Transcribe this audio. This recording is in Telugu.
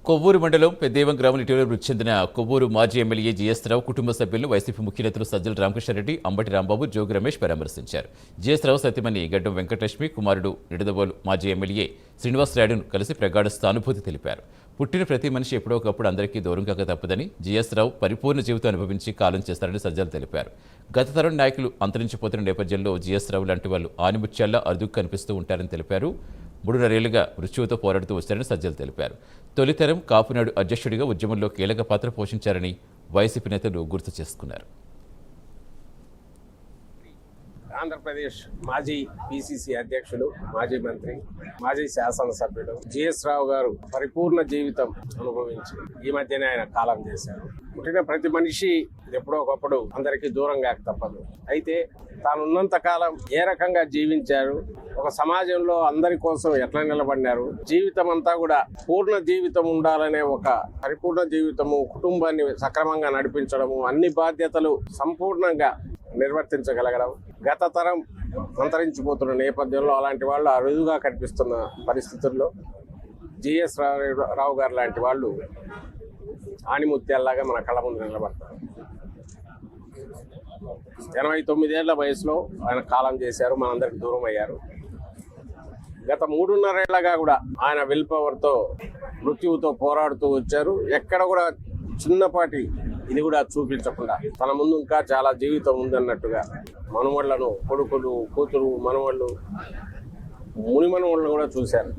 కొవ్వూరు మండలం పెద్దేవం గ్రామం ఇటీవల మృతి చెందిన కొవ్వూరు మాజీ ఎమ్మెల్యే జీఎస్ రావు కుటుంబ సభ్యులను వైసీపీ ముఖ్య నేతలు సజ్జల రామకృష్ణారెడ్డి, అంబటి రాంబాబు, జోగి రమేష్ పరామర్శించారు. జీఎస్ రావు సతీమణి గడ్డం వెంకటలక్ష్మి, కుమారుడు నిడదవోలు మాజీ ఎమ్మెల్యే శ్రీనివాసరాయుడును కలిసి ప్రగాఢ సానుభూతి తెలిపారు. పుట్టిన ప్రతి మనిషి ఎప్పుడో ఒకప్పుడు అందరికీ దూరం కాక తప్పదని, జీఎస్ రావు పరిపూర్ణ జీవితం అనుభవించి కాలం చేస్తారని సజ్జలు తెలిపారు. గత తరం నాయకులు అంతరించిపోతున్న నేపథ్యంలో జీఎస్ రావు లాంటి వాళ్ళు ఆనిముత్యాల్లా అరుదుకు కనిపిస్తూ ఉంటారని తెలిపారు. 3.5 మృత్యువుతో పోరాడుతూ వచ్చారని సజ్జలు తెలిపారు. తొలితరం కాపునాడు అధ్యక్షుడిగా ఉద్యమంలో కీలక పాత్ర పోషించారని వైసీపీ నేతలు గుర్తు చేసుకున్నారు. ఆంధ్రప్రదేశ్ మాజీ పిసిసి అధ్యక్షులు, మాజీ మంత్రి, మాజీ శాసనసభ్యుడు జీఎస్ రావు గారు పరిపూర్ణ జీవితం అనుభవించి ఈ మధ్యనే ఆయన కాలం చేశారు. పుట్టిన ప్రతి మనిషి ఎప్పుడో ఒకప్పుడు అందరికీ దూరంగా తప్పదు. అయితే తానున్నంత కాలం ఏ రకంగా జీవించారు, ఒక సమాజంలో అందరి కోసం ఎట్లా నిలబడినారు, జీవితం అంతా కూడా పూర్ణ జీవితం ఉండాలనే ఒక పరిపూర్ణ జీవితము, కుటుంబాన్ని సక్రమంగా నడిపించడము, అన్ని బాధ్యతలు సంపూర్ణంగా నిర్వర్తించగలగడం, గత తరం అంతరించిపోతున్న నేపథ్యంలో అలాంటి వాళ్ళు అరుదుగా కనిపిస్తున్న పరిస్థితుల్లో జీఎస్ రావు గారు లాంటి వాళ్ళు ఆణిముత్యాల్లాగా మన కళ్ళ ముందు నిలబడతారు. 89 ఏళ్ల వయసులో ఆయన కాలం చేశారు, మనందరికి దూరం అయ్యారు. గత 3.5 ఏళ్లగా కూడా ఆయన విల్ పవర్తో మృత్యువుతో పోరాడుతూ వచ్చారు. ఎక్కడ కూడా చిన్నపాటి ఇది కూడా చూపించకుండా తన ముందు ఇంకా చాలా జీవితం ఉందన్నట్టుగా మనవాళ్లను, కొడుకులు, కూతురు, మనవాళ్ళు, ముని మనవాళ్ళను కూడా చూశారు.